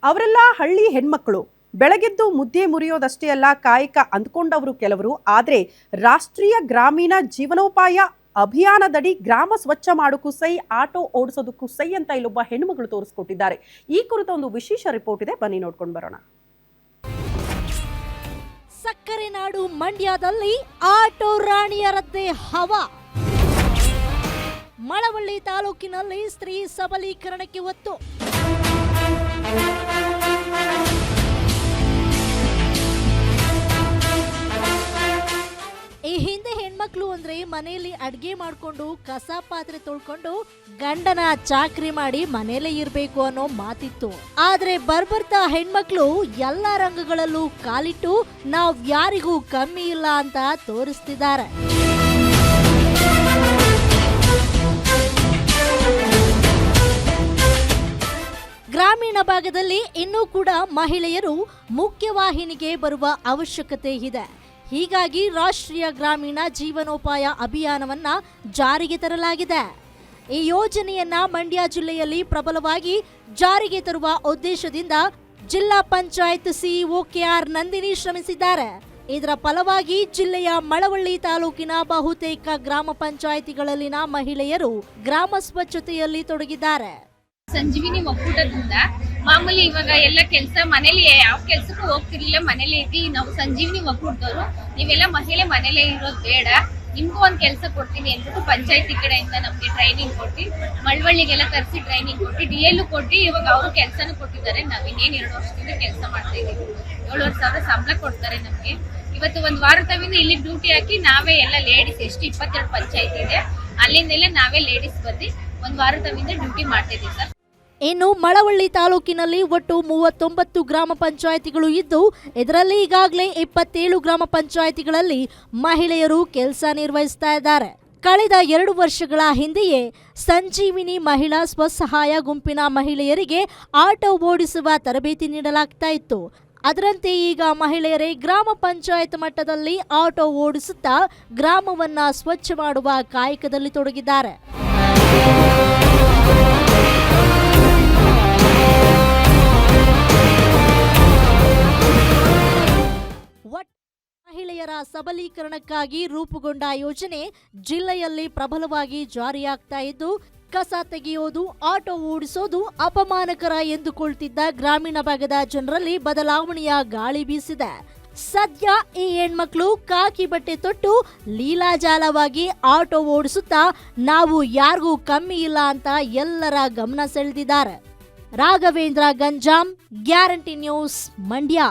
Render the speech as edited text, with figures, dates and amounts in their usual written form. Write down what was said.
ಅವರೆಲ್ಲ ಹಳ್ಳಿ ಹೆಣ್ಮಕ್ಳು. ಬೆಳಗೆದ್ದು ಮುದ್ದೆ ಮುರಿಯೋದಷ್ಟೇ ಅಲ್ಲ, ಕಾಯಕ ಅಂದ್ಕೊಂಡವರು ಕೆಲವರು. ಆದರೆ ರಾಷ್ಟ್ರೀಯ ಗ್ರಾಮೀಣ ಜೀವನೋಪಾಯ ಅಭಿಯಾನದಡಿ ಗ್ರಾಮ ಸ್ವಚ್ಛ ಮಾಡೋಕ್ಕೂ ಸೈ, ಆಟೋ ಓಡಿಸೋದಕ್ಕೂ ಸೈ ಅಂತ ಇಲ್ಲೊಬ್ಬ ಹೆಣ್ಮಗಳು ತೋರಿಸ್ಕೊಟ್ಟಿದ್ದಾರೆ. ಈ ಕುರಿತ ಒಂದು ವಿಶೇಷ ರಿಪೋರ್ಟ್ ಇದೆ, ಬನ್ನಿ ನೋಡ್ಕೊಂಡು ಬರೋಣ. ಸಕ್ಕರೆ ನಾಡು ಮಂಡ್ಯದಲ್ಲಿ ಆಟೋ ರಾಣಿಯರದ್ದೇ ಹವಾ. ಮಳವಳ್ಳಿ ತಾಲೂಕಿನಲ್ಲಿ ಸ್ತ್ರೀ ಸಬಲೀಕರಣಕ್ಕೆ ಒತ್ತು. ಈ ಹಿಂದೆ ಹೆಣ್ಮಕ್ಳು ಅಂದ್ರೆ ಮನೆಯಲ್ಲಿ ಅಡ್ಗೆ ಮಾಡ್ಕೊಂಡು ಕಸ ಪಾತ್ರೆ ತೊಳ್ಕೊಂಡು ಗಂಡನ ಚಾಕ್ರಿ ಮಾಡಿ ಮನೇಲೆ ಇರ್ಬೇಕು ಅನ್ನೋ ಮಾತಿತ್ತು. ಆದ್ರೆ ಬರ್ಬರ್ತಾ ಹೆಣ್ಮಕ್ಳು ಎಲ್ಲಾ ರಂಗಗಳಲ್ಲೂ ಕಾಲಿಟ್ಟು ನಾವ್ ಯಾರಿಗೂ ಕಮ್ಮಿ ಇಲ್ಲ ಅಂತ ತೋರಿಸ್ತಿದ್ದಾರೆ. ಗ್ರಾಮೀಣ ಭಾಗದಲ್ಲಿ ಇನ್ನೂ ಕೂಡ ಮಹಿಳೆಯರು ಮುಖ್ಯವಾಹಿನಿಗೆ ಬರುವ ಅವಶ್ಯಕತೆ ಇದೆ. ಹೀಗಾಗಿ ರಾಷ್ಟ್ರೀಯ ಗ್ರಾಮೀಣ ಜೀವನೋಪಾಯ ಅಭಿಯಾನವನ್ನ ಜಾರಿಗೆ ತರಲಾಗಿದೆ. ಈ ಯೋಜನೆಯನ್ನ ಮಂಡ್ಯ ಜಿಲ್ಲೆಯಲ್ಲಿ ಪ್ರಬಲವಾಗಿ ಜಾರಿಗೆ ತರುವ ಉದ್ದೇಶದಿಂದ ಜಿಲ್ಲಾ ಪಂಚಾಯತ್ ಸಿಇಒ ಕೆಆರ್ ನಂದಿನಿ ಶ್ರಮಿಸಿದ್ದಾರೆ. ಇದರ ಫಲವಾಗಿ ಜಿಲ್ಲೆಯ ಮಳವಳ್ಳಿ ತಾಲೂಕಿನ ಬಹುತೇಕ ಗ್ರಾಮ ಪಂಚಾಯಿತಿಗಳಲ್ಲಿನ ಮಹಿಳೆಯರು ಗ್ರಾಮ ಸ್ವಚ್ಛತೆಯಲ್ಲಿ ತೊಡಗಿದ್ದಾರೆ. ಸಂಜೀವಿನಿ ಒಕ್ಕೂಟದಿಂದ ಮಾಮೂಲಿ ಇವಾಗ ಎಲ್ಲ ಕೆಲಸ ಮನೇಲಿ ಯಾವ ಕೆಲ್ಸಕ್ಕೂ ಹೋಗ್ತಿರ್ಲಿಲ್ಲ, ಮನೇಲಿ ಇದ್ದು ನಾವು ಸಂಜೀವಿನಿ ಒಕ್ಕೂಟದವರು ನೀವೆಲ್ಲ ಮಹಿಳೆ ಮನೇಲೆ ಇರೋದು ಬೇಡ, ನಿಮ್ಗೂ ಒಂದ್ ಕೆಲಸ ಕೊಡ್ತೀನಿ ಅಂದ್ಬಿಟ್ಟು ಪಂಚಾಯತಿ ಕಡೆಯಿಂದ ನಮ್ಗೆ ಟ್ರೈನಿಂಗ್ ಕೊಟ್ಟು ಮಳವಳ್ಳಿಗೆಲ್ಲ ಕರೆಸಿ ಟ್ರೈನಿಂಗ್ ಕೊಟ್ಟು DL ಕೊಟ್ಟು ಇವಾಗ ಅವರು ಕೆಲಸನೂ ಕೊಟ್ಟಿದ್ದಾರೆ. ನಾವ್ ಇನ್ನೇನ್ 2 ವರ್ಷದಿಂದ ಕೆಲಸ ಮಾಡ್ತಾ ಇದೀವಿ. 7,000 ಸಂಬಳ ಕೊಡ್ತಾರೆ ನಮ್ಗೆ. ಇವತ್ತು ಒಂದ್ ವಾರ ತವಿಂದ ಇಲ್ಲಿ ಡ್ಯೂಟಿ ಹಾಕಿ ನಾವೇ ಎಲ್ಲ ಲೇಡೀಸ್, ಎಷ್ಟು 22 ಪಂಚಾಯತಿ ಇದೆ ಅಲ್ಲಿಂದೆಲ್ಲ ನಾವೇ ಲೇಡೀಸ್ ಬಂದು ಒಂದ್ ವಾರ ತವಿಂದ ಡ್ಯೂಟಿ ಮಾಡ್ತಾ ಇದೀವಿ ಸರ್. ಇನ್ನು ಮಳವಳ್ಳಿ ತಾಲೂಕಿನಲ್ಲಿ ಒಟ್ಟು 39 ಗ್ರಾಮ ಪಂಚಾಯಿತಿಗಳು ಇದ್ದು, ಇದರಲ್ಲಿ ಈಗಾಗಲೇ 27 ಗ್ರಾಮ ಪಂಚಾಯಿತಿಗಳಲ್ಲಿ ಮಹಿಳೆಯರು ಕೆಲಸ ನಿರ್ವಹಿಸ್ತಾ ಇದ್ದಾರೆ. ಕಳೆದ 2 ವರ್ಷಗಳ ಹಿಂದೆಯೇ ಸಂಜೀವಿನಿ ಮಹಿಳಾ ಸ್ವಸಹಾಯ ಗುಂಪಿನ ಮಹಿಳೆಯರಿಗೆ ಆಟೋ ಓಡಿಸುವ ತರಬೇತಿ ನೀಡಲಾಗ್ತಾ ಇತ್ತು. ಅದರಂತೆ ಈಗ ಮಹಿಳೆಯರೇ ಗ್ರಾಮ ಪಂಚಾಯತ್ ಮಟ್ಟದಲ್ಲಿ ಆಟೋ ಓಡಿಸುತ್ತಾ ಗ್ರಾಮವನ್ನ ಸ್ವಚ್ಛ ಮಾಡುವ ಕಾಯಕದಲ್ಲಿ ತೊಡಗಿದ್ದಾರೆ. ಮಹಿಳೆಯರ ಸಬಲೀಕರಣಕ್ಕಾಗಿ ರೂಪುಗೊಂಡ ಯೋಜನೆ ಜಿಲ್ಲೆಯಲ್ಲಿ ಪ್ರಬಲವಾಗಿ ಜಾರಿಯಾಗ್ತಾ ಇದ್ದು, ಕಸ ತೆಗೆಯೋದು, ಆಟೋ ಓಡಿಸೋದು ಅಪಮಾನಕರ ಎಂದುಕೊಳ್ತಿದ್ದ ಗ್ರಾಮೀಣ ಭಾಗದ ಜನರಲ್ಲಿ ಬದಲಾವಣೆಯ ಗಾಳಿ ಬೀಸಿದೆ. ಸದ್ಯ ಈ ಹೆಣ್ಮಕ್ಳು ಕಾಕಿ ಬಟ್ಟೆ ತೊಟ್ಟು ಲೀಲಾಜಾಲವಾಗಿ ಆಟೋ ಓಡಿಸುತ್ತಾ ನಾವು ಯಾರಿಗೂ ಕಮ್ಮಿ ಇಲ್ಲ ಅಂತ ಎಲ್ಲರ ಗಮನ ಸೆಳೆದಿದ್ದಾರೆ. Raghavendra Ganjam, guarantee news, Mandya.